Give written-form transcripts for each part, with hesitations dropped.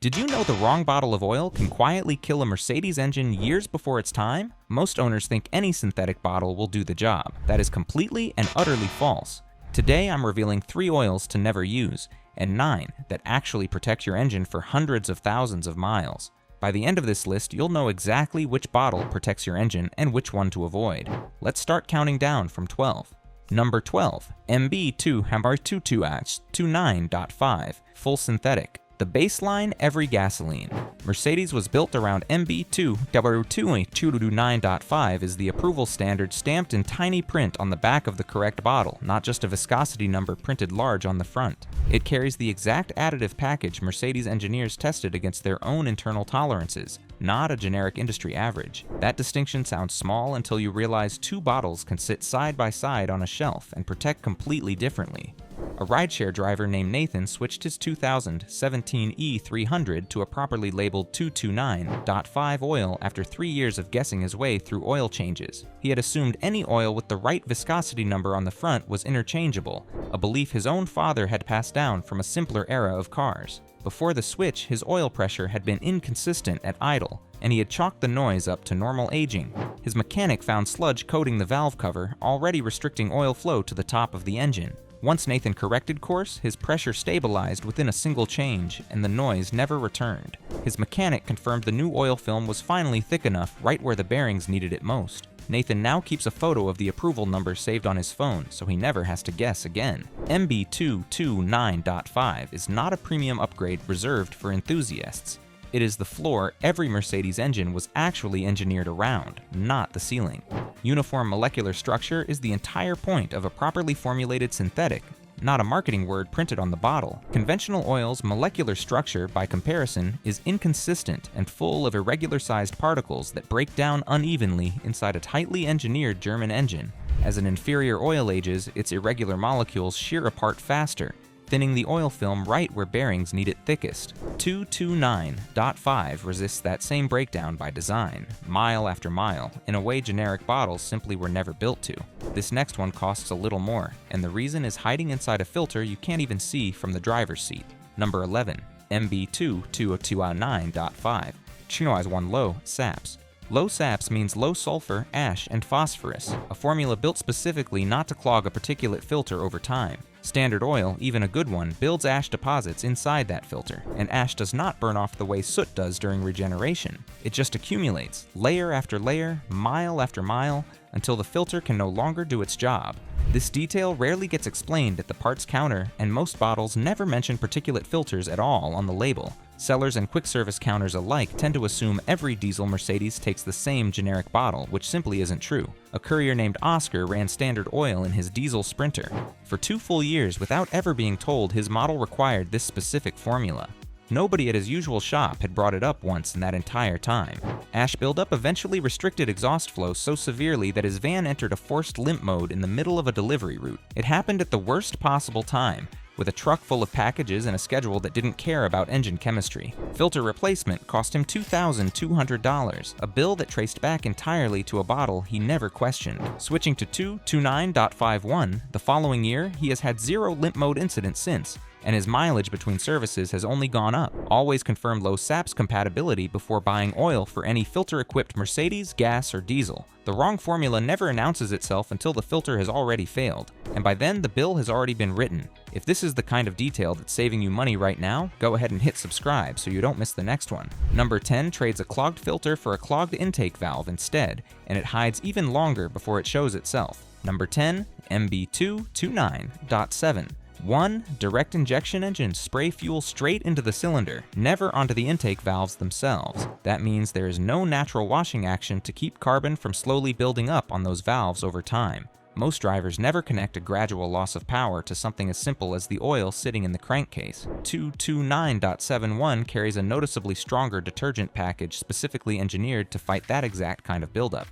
Did you know the wrong bottle of oil can quietly kill a Mercedes engine years before its time? Most owners think any synthetic bottle will do the job. That is completely and utterly false. Today I'm revealing 3 oils to never use, and 9 that actually protect your engine for hundreds of thousands of miles. By the end of this list, you'll know exactly which bottle protects your engine and which one to avoid. Let's start counting down from 12. Number 12, MB2H29.5, full synthetic. The baseline every gasoline. Mercedes was built around MB2W229.5 is the approval standard stamped in tiny print on the back of the correct bottle, not just a viscosity number printed large on the front. It carries the exact additive package Mercedes engineers tested against their own internal tolerances, not a generic industry average. That distinction sounds small until you realize 2 bottles can sit side by side on a shelf and protect completely differently. A rideshare driver named Nathan switched his 2017 E300 to a properly labeled 229.5 oil after 3 years of guessing his way through oil changes. He had assumed any oil with the right viscosity number on the front was interchangeable, a belief his own father had passed down from a simpler era of cars. Before the switch, his oil pressure had been inconsistent at idle, and he had chalked the noise up to normal aging. His mechanic found sludge coating the valve cover, already restricting oil flow to the top of the engine. Once Nathan corrected course, his pressure stabilized within a single change, and the noise never returned. His mechanic confirmed the new oil film was finally thick enough right where the bearings needed it most. Nathan now keeps a photo of the approval number saved on his phone, so he never has to guess again. MB229.5 is not a premium upgrade reserved for enthusiasts. It is the floor every Mercedes engine was actually engineered around, not the ceiling. Uniform molecular structure is the entire point of a properly formulated synthetic, not a marketing word printed on the bottle. Conventional oil's molecular structure, by comparison, is inconsistent and full of irregular-sized particles that break down unevenly inside a tightly engineered German engine. As an inferior oil ages, its irregular molecules shear apart faster, thinning the oil film right where bearings need it thickest. 229.5 resists that same breakdown by design, mile after mile, in a way generic bottles simply were never built to. This next one costs a little more, and the reason is hiding inside a filter you can't even see from the driver's seat. Number 11, MB229.5, Chinoise 1 low, SAPS. Low SAPS means low sulfur, ash, and phosphorus, a formula built specifically not to clog a particulate filter over time. Standard oil, even a good one, builds ash deposits inside that filter, and ash does not burn off the way soot does during regeneration. It just accumulates, layer after layer, mile after mile, until the filter can no longer do its job. This detail rarely gets explained at the parts counter, and most bottles never mention particulate filters at all on the label. Sellers and quick service counters alike tend to assume every diesel Mercedes takes the same generic bottle, which simply isn't true. A courier named Oscar ran Standard oil in his diesel Sprinter for 2 full years without ever being told his model required this specific formula. Nobody at his usual shop had brought it up once in that entire time. Ash buildup eventually restricted exhaust flow so severely that his van entered a forced limp mode in the middle of a delivery route. It happened at the worst possible time, with a truck full of packages and a schedule that didn't care about engine chemistry. Filter replacement cost him $2,200, a bill that traced back entirely to a bottle he never questioned. Switching to 229.51, the following year, he has had 0 limp mode incidents since, and his mileage between services has only gone up. Always confirm low SAPS compatibility before buying oil for any filter-equipped Mercedes, gas, or diesel. The wrong formula never announces itself until the filter has already failed, and by then the bill has already been written. If this is the kind of detail that's saving you money right now, go ahead and hit subscribe so you don't miss the next one. Number 10 trades a clogged filter for a clogged intake valve instead, and it hides even longer before it shows itself. Number 10, MB229.7. 1. Direct injection engine spray fuel straight into the cylinder, never onto the intake valves themselves. That means there is no natural washing action to keep carbon from slowly building up on those valves over time. Most drivers never connect a gradual loss of power to something as simple as the oil sitting in the crankcase. 229.71 carries a noticeably stronger detergent package specifically engineered to fight that exact kind of buildup.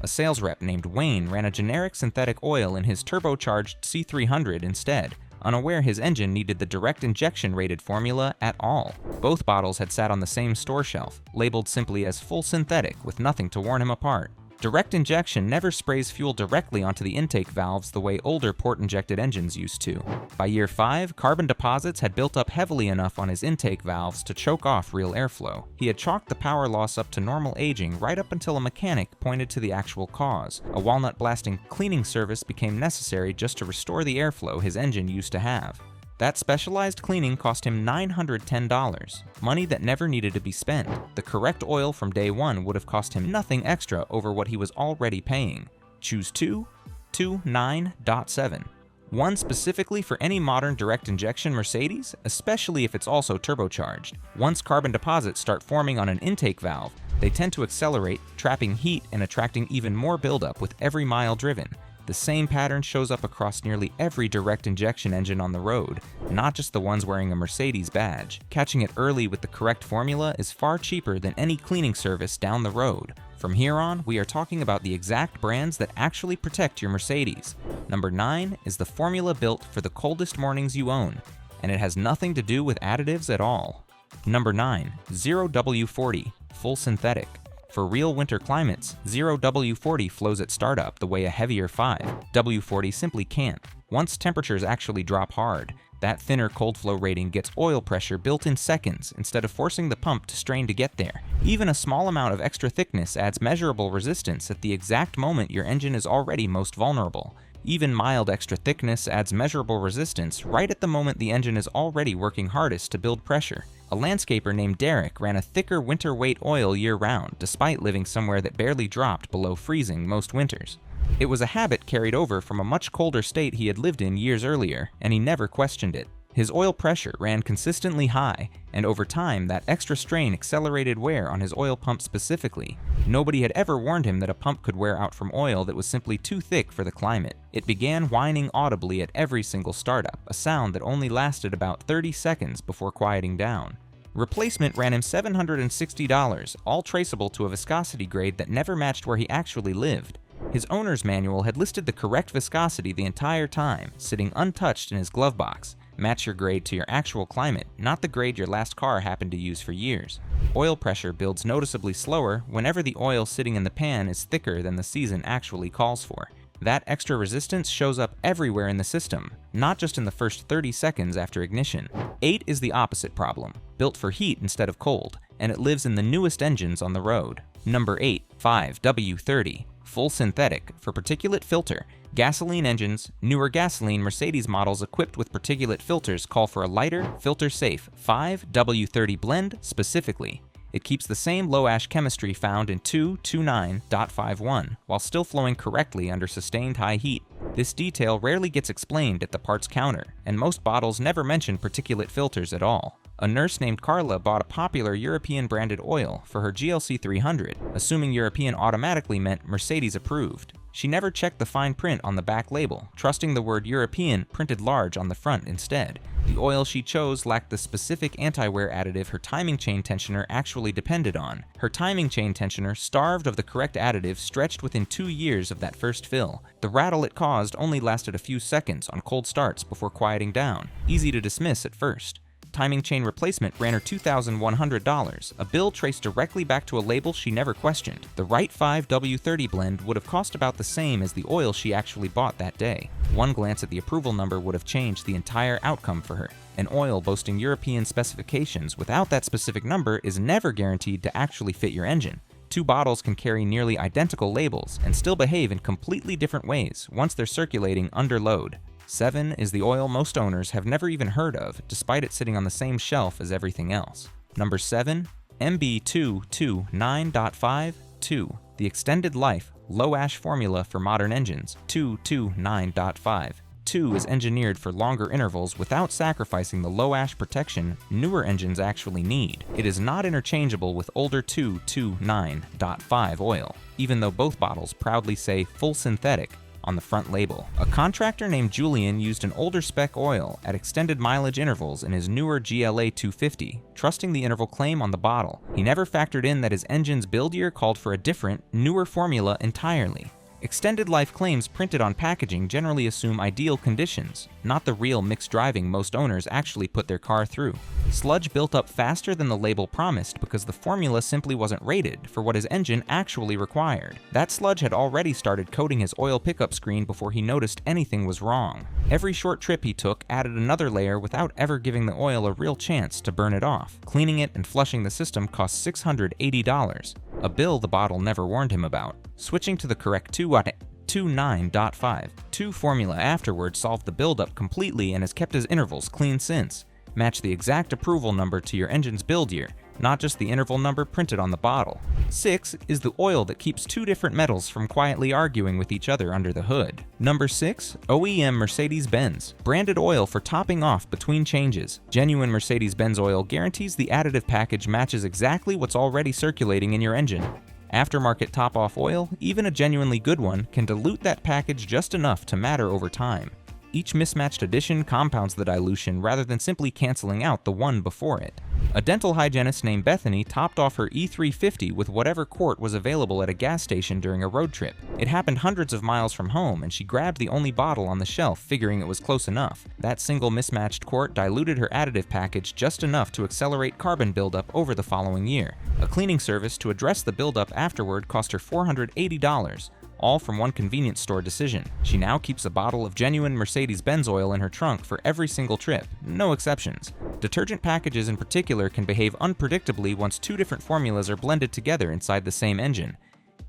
A sales rep named Wayne ran a generic synthetic oil in his turbocharged C300 instead, unaware his engine needed the direct injection rated formula at all. Both bottles had sat on the same store shelf, labeled simply as full synthetic with nothing to warn him apart. Direct injection never sprays fuel directly onto the intake valves the way older port-injected engines used to. By year 5, carbon deposits had built up heavily enough on his intake valves to choke off real airflow. He had chalked the power loss up to normal aging right up until a mechanic pointed to the actual cause. A walnut-blasting cleaning service became necessary just to restore the airflow his engine used to have. That specialized cleaning cost him $910, money that never needed to be spent. The correct oil from day one would have cost him nothing extra over what he was already paying. Choose 229.7. One specifically for any modern direct injection Mercedes, especially if it's also turbocharged. Once carbon deposits start forming on an intake valve, they tend to accelerate, trapping heat and attracting even more buildup with every mile driven. The same pattern shows up across nearly every direct injection engine on the road, not just the ones wearing a Mercedes badge. Catching it early with the correct formula is far cheaper than any cleaning service down the road. From here on, we are talking about the exact brands that actually protect your Mercedes. Number 9 is the formula built for the coldest mornings you own, and it has nothing to do with additives at all. Number 9, 0W40, full synthetic. For real winter climates, 0W40 flows at startup the way a heavier 5W40 simply can't. Once temperatures actually drop hard, that thinner cold flow rating gets oil pressure built in seconds instead of forcing the pump to strain to get there. Even a small amount of extra thickness adds measurable resistance at the exact moment your engine is already most vulnerable. Even mild extra thickness adds measurable resistance right at the moment the engine is already working hardest to build pressure. A landscaper named Derek ran a thicker winter weight oil year-round, despite living somewhere that barely dropped below freezing most winters. It was a habit carried over from a much colder state he had lived in years earlier, and he never questioned it. His oil pressure ran consistently high, and over time that extra strain accelerated wear on his oil pump specifically. Nobody had ever warned him that a pump could wear out from oil that was simply too thick for the climate. It began whining audibly at every single startup, a sound that only lasted about 30 seconds before quieting down. Replacement ran him $760, all traceable to a viscosity grade that never matched where he actually lived. His owner's manual had listed the correct viscosity the entire time, sitting untouched in his glove box. Match your grade to your actual climate, not the grade your last car happened to use for years. Oil pressure builds noticeably slower whenever the oil sitting in the pan is thicker than the season actually calls for. That extra resistance shows up everywhere in the system, not just in the first 30 seconds after ignition. 8 is the opposite problem, built for heat instead of cold, and it lives in the newest engines on the road. Number 8, 5W30, full synthetic for particulate filter. Gasoline engines, newer gasoline Mercedes models equipped with particulate filters call for a lighter, filter-safe 5W30 blend specifically. It keeps the same low-ash chemistry found in 229.51 while still flowing correctly under sustained high heat. This detail rarely gets explained at the parts counter, and most bottles never mention particulate filters at all. A nurse named Carla bought a popular European-branded oil for her GLC 300, assuming European automatically meant Mercedes approved. She never checked the fine print on the back label, trusting the word European printed large on the front instead. The oil she chose lacked the specific anti-wear additive her timing chain tensioner actually depended on. Her timing chain tensioner, starved of the correct additive, stretched within 2 years of that first fill. The rattle it caused only lasted a few seconds on cold starts before quieting down, easy to dismiss at first. Timing chain replacement ran her $2,100, a bill traced directly back to a label she never questioned. The right 5W30 blend would have cost about the same as the oil she actually bought that day. One glance at the approval number would have changed the entire outcome for her. An oil boasting European specifications without that specific number is never guaranteed to actually fit your engine. 2 bottles can carry nearly identical labels and still behave in completely different ways once they're circulating under load. 7 is the oil most owners have never even heard of, despite it sitting on the same shelf as everything else. Number 7, MB229.5-2, the extended life, low-ash formula for modern engines, 229.5. 2 is engineered for longer intervals without sacrificing the low-ash protection newer engines actually need. It is not interchangeable with older 229.5 oil, even though both bottles proudly say full synthetic on the front label. A contractor named Julian used an older spec oil at extended mileage intervals in his newer GLA 250, trusting the interval claim on the bottle. He never factored in that his engine's build year called for a different, newer formula entirely. Extended life claims printed on packaging generally assume ideal conditions, not the real mixed driving most owners actually put their car through. Sludge built up faster than the label promised because the formula simply wasn't rated for what his engine actually required. That sludge had already started coating his oil pickup screen before he noticed anything was wrong. Every short trip he took added another layer without ever giving the oil a real chance to burn it off. Cleaning it and flushing the system cost $680, a bill the bottle never warned him about. Switching to the correct 2.9.5 formula afterward solved the buildup completely and has kept his intervals clean since. Match the exact approval number to your engine's build year, not just the interval number printed on the bottle. 6 is the oil that keeps two different metals from quietly arguing with each other under the hood. Number 6, OEM Mercedes-Benz. Branded oil for topping off between changes. Genuine Mercedes-Benz oil guarantees the additive package matches exactly what's already circulating in your engine. Aftermarket top-off oil, even a genuinely good one, can dilute that package just enough to matter over time. Each mismatched addition compounds the dilution rather than simply canceling out the one before it. A dental hygienist named Bethany topped off her E350 with whatever quart was available at a gas station during a road trip. It happened hundreds of miles from home, and she grabbed the only bottle on the shelf, figuring it was close enough. That single mismatched quart diluted her additive package just enough to accelerate carbon buildup over the following year. A cleaning service to address the buildup afterward cost her $480. All from one convenience store decision. She now keeps a bottle of genuine Mercedes-Benz oil in her trunk for every single trip, no exceptions. Detergent packages in particular can behave unpredictably once two different formulas are blended together inside the same engine.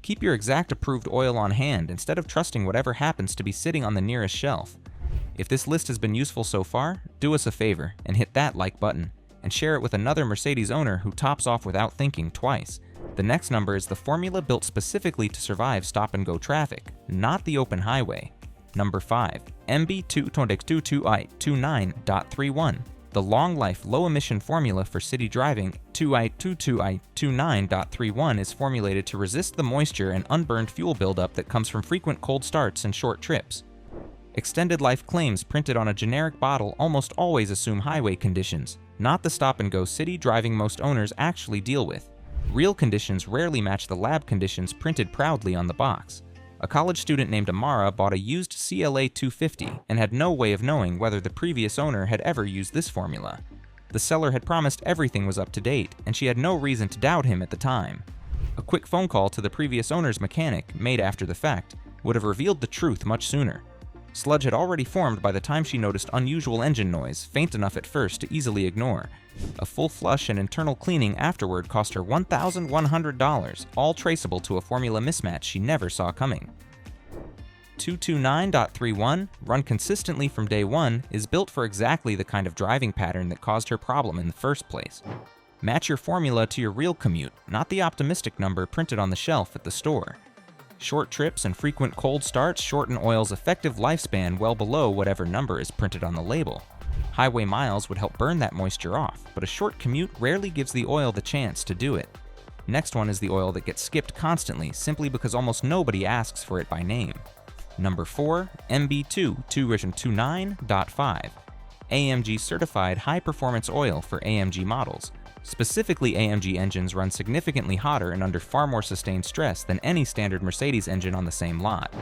Keep your exact approved oil on hand instead of trusting whatever happens to be sitting on the nearest shelf. If this list has been useful so far, do us a favor and hit that like button, and share it with another Mercedes owner who tops off without thinking twice. The next number is the formula built specifically to survive stop-and-go traffic, not the open highway. Number 5, MB2.29.31. The long-life, low-emission formula for city driving 2i29.31 is formulated to resist the moisture and unburned fuel buildup that comes from frequent cold starts and short trips. Extended life claims printed on a generic bottle almost always assume highway conditions, not the stop-and-go city driving most owners actually deal with. Real conditions rarely match the lab conditions printed proudly on the box. A college student named Amara bought a used CLA 250 and had no way of knowing whether the previous owner had ever used this formula. The seller had promised everything was up to date, and she had no reason to doubt him at the time. A quick phone call to the previous owner's mechanic, made after the fact, would have revealed the truth much sooner. Sludge had already formed by the time she noticed unusual engine noise, faint enough at first to easily ignore. A full flush and internal cleaning afterward cost her $1,100, all traceable to a formula mismatch she never saw coming. 229.31, run consistently from day one, is built for exactly the kind of driving pattern that caused her problem in the first place. Match your formula to your real commute, not the optimistic number printed on the shelf at the store. Short trips and frequent cold starts shorten oil's effective lifespan well below whatever number is printed on the label. Highway miles would help burn that moisture off, but a short commute rarely gives the oil the chance to do it. Next one is the oil that gets skipped constantly simply because almost nobody asks for it by name. Number 4, MB2.29.5. AMG certified high-performance oil for AMG models. Specifically, AMG engines run significantly hotter and under far more sustained stress than any standard Mercedes engine on the same lot.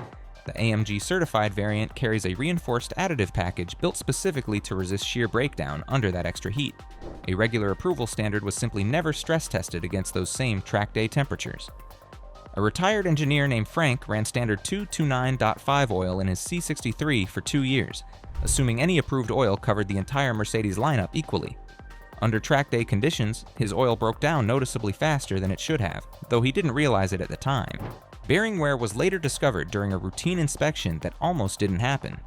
The AMG certified variant carries a reinforced additive package built specifically to resist shear breakdown under that extra heat. A regular approval standard was simply never stress tested against those same track day temperatures. A retired engineer named Frank ran standard 229.5 oil in his C63 for 2 years, assuming any approved oil covered the entire Mercedes lineup equally. Under track day conditions, his oil broke down noticeably faster than it should have, though he didn't realize it at the time. Bearing wear was later discovered during a routine inspection that almost didn't happen.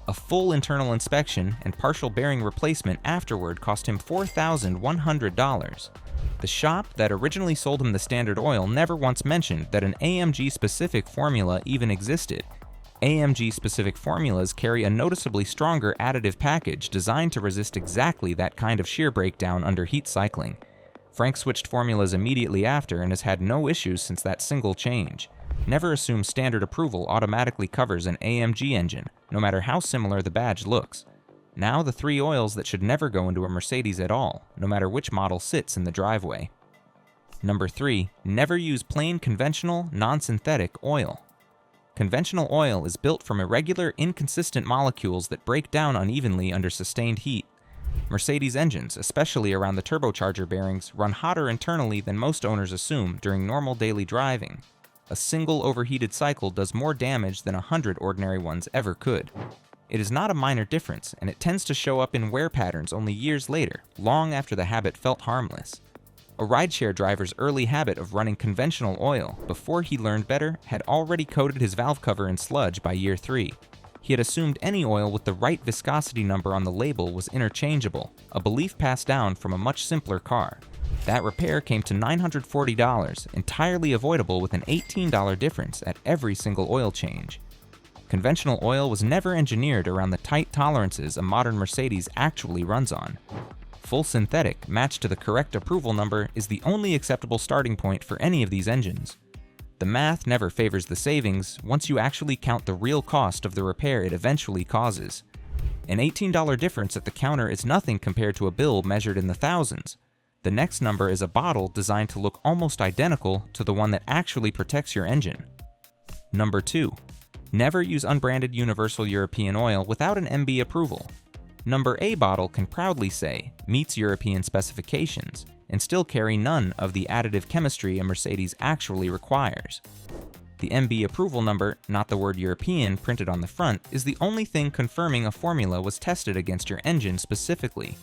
A full internal inspection and partial bearing replacement afterward cost him $4,100. The shop that originally sold him the standard oil never once mentioned that an AMG-specific formula even existed. AMG-specific formulas carry a noticeably stronger additive package designed to resist exactly that kind of shear breakdown under heat cycling. Frank switched formulas immediately after and has had no issues since that single change. Never assume standard approval automatically covers an AMG engine, no matter how similar the badge looks. Now the 3 oils that should never go into a Mercedes at all, no matter which model sits in the driveway. Number 3, never use plain conventional, non-synthetic oil. Conventional oil is built from irregular, inconsistent molecules that break down unevenly under sustained heat. Mercedes engines, especially around the turbocharger bearings, run hotter internally than most owners assume during normal daily driving. A single overheated cycle does more damage than 100 ordinary ones ever could. It is not a minor difference, and it tends to show up in wear patterns only years later, long after the habit felt harmless. A rideshare driver's early habit of running conventional oil before he learned better had already coated his valve cover in sludge by year 3. He had assumed any oil with the right viscosity number on the label was interchangeable, a belief passed down from a much simpler car. That repair came to $940, entirely avoidable with an $18 difference at every single oil change. Conventional oil was never engineered around the tight tolerances a modern Mercedes actually runs on. Full synthetic, matched to the correct approval number, is the only acceptable starting point for any of these engines. The math never favors the savings once you actually count the real cost of the repair it eventually causes. An $18 difference at the counter is nothing compared to a bill measured in the thousands. The next number is a bottle designed to look almost identical to the one that actually protects your engine. Number 2. Never use unbranded Universal European oil without an MB approval. Number A bottle can proudly say, meets European specifications, and still carry none of the additive chemistry a Mercedes actually requires. The MB approval number, not the word European printed on the front, is the only thing confirming a formula was tested against your engine specifically.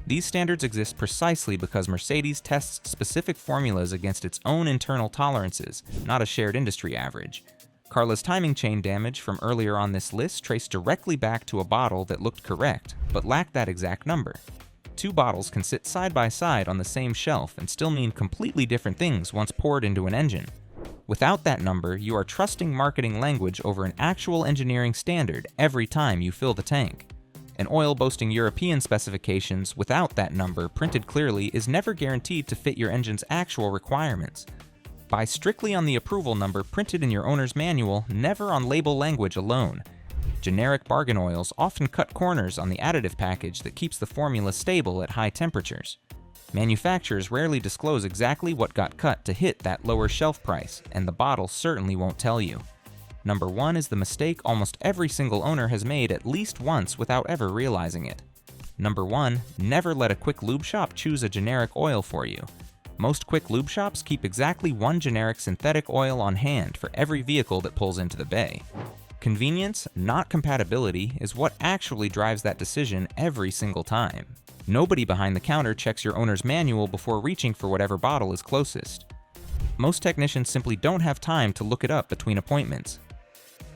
These standards exist precisely because Mercedes tests specific formulas against its own internal tolerances, not a shared industry average. Carla's timing chain damage from earlier on this list traced directly back to a bottle that looked correct, but lacked that exact number. Two bottles can sit side by side on the same shelf and still mean completely different things once poured into an engine. Without that number, you are trusting marketing language over an actual engineering standard every time you fill the tank. An oil boasting European specifications without that number printed clearly is never guaranteed to fit your engine's actual requirements. Buy strictly on the approval number printed in your owner's manual, never on label language alone. Generic bargain oils often cut corners on the additive package that keeps the formula stable at high temperatures. Manufacturers rarely disclose exactly what got cut to hit that lower shelf price, and the bottle certainly won't tell you. Number 1 is the mistake almost every single owner has made at least once without ever realizing it. Number 1, never let a quick lube shop choose a generic oil for you. Most quick lube shops keep exactly one generic synthetic oil on hand for every vehicle that pulls into the bay. Convenience, not compatibility, is what actually drives that decision every single time. Nobody behind the counter checks your owner's manual before reaching for whatever bottle is closest. Most technicians simply don't have time to look it up between appointments.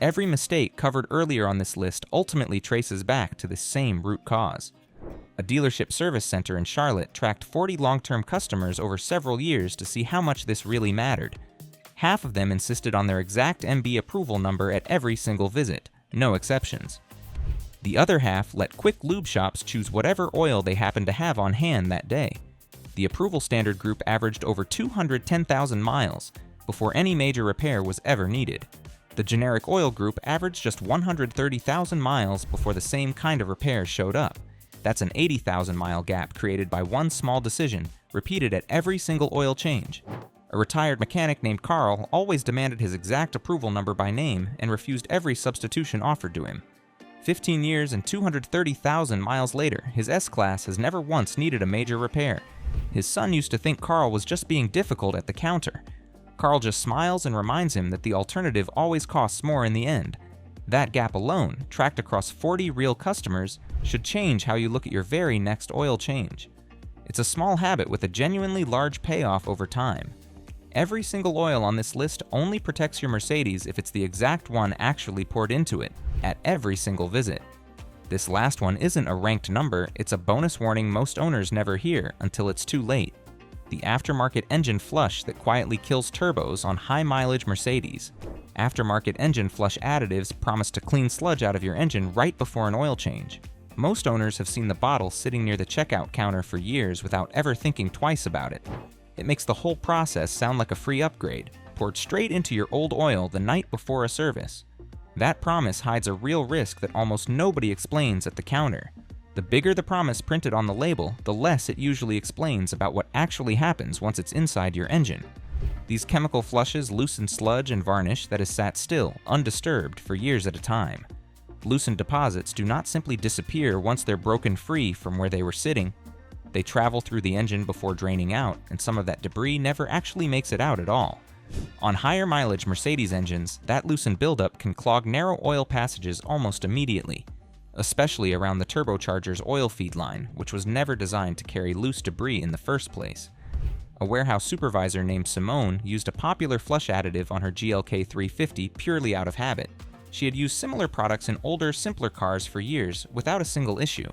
Every mistake covered earlier on this list ultimately traces back to this same root cause. A dealership service center in Charlotte tracked 40 long-term customers over several years to see how much this really mattered. Half of them insisted on their exact MB approval number at every single visit, no exceptions. The other half let quick lube shops choose whatever oil they happened to have on hand that day. The approval standard group averaged over 210,000 miles before any major repair was ever needed. The generic oil group averaged just 130,000 miles before the same kind of repair showed up. That's an 80,000-mile gap created by one small decision, repeated at every single oil change. A retired mechanic named Carl always demanded his exact approval number by name and refused every substitution offered to him. 15 years and 230,000 miles later, his S-Class has never once needed a major repair. His son used to think Carl was just being difficult at the counter. Carl just smiles and reminds him that the alternative always costs more in the end. That gap alone, tracked across 40 real customers, should change how you look at your very next oil change. It's a small habit with a genuinely large payoff over time. Every single oil on this list only protects your Mercedes if it's the exact one actually poured into it, at every single visit. This last one isn't a ranked number, it's a bonus warning most owners never hear until it's too late. The aftermarket engine flush that quietly kills turbos on high-mileage Mercedes. Aftermarket engine flush additives promise to clean sludge out of your engine right before an oil change. Most owners have seen the bottle sitting near the checkout counter for years without ever thinking twice about it. It makes the whole process sound like a free upgrade, poured straight into your old oil the night before a service. That promise hides a real risk that almost nobody explains at the counter. The bigger the promise printed on the label, the less it usually explains about what actually happens once it's inside your engine. These chemical flushes loosen sludge and varnish that has sat still, undisturbed, for years at a time. Loosened deposits do not simply disappear once they're broken free from where they were sitting. They travel through the engine before draining out, and some of that debris never actually makes it out at all. On higher mileage Mercedes engines, that loosened buildup can clog narrow oil passages almost immediately, especially around the turbocharger's oil feed line, which was never designed to carry loose debris in the first place. A warehouse supervisor named Simone used a popular flush additive on her GLK 350 purely out of habit. She had used similar products in older, simpler cars for years without a single issue.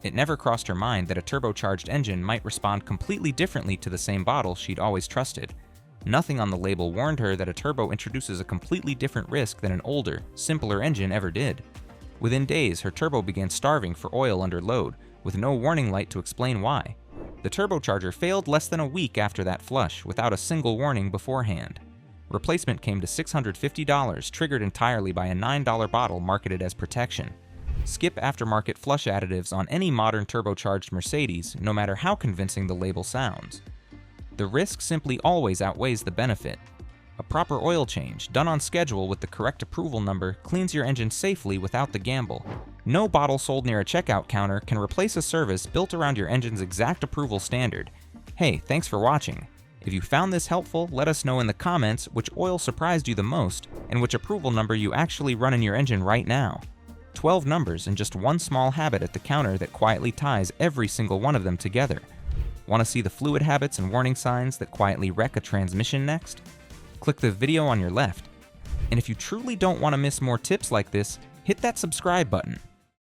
It never crossed her mind that a turbocharged engine might respond completely differently to the same bottle she'd always trusted. Nothing on the label warned her that a turbo introduces a completely different risk than an older, simpler engine ever did. Within days, her turbo began starving for oil under load, with no warning light to explain why. The turbocharger failed less than a week after that flush, without a single warning beforehand. Replacement came to $650, triggered entirely by a $9 bottle marketed as protection. Skip aftermarket flush additives on any modern turbocharged Mercedes, no matter how convincing the label sounds. The risk simply always outweighs the benefit. A proper oil change, done on schedule with the correct approval number, cleans your engine safely without the gamble. No bottle sold near a checkout counter can replace a service built around your engine's exact approval standard. Hey, thanks for watching. If you found this helpful, let us know in the comments which oil surprised you the most and which approval number you actually run in your engine right now. 12 numbers and just one small habit at the counter that quietly ties every single one of them together. Want to see the fluid habits and warning signs that quietly wreck a transmission next? Click the video on your left. And if you truly don't want to miss more tips like this, hit that subscribe button.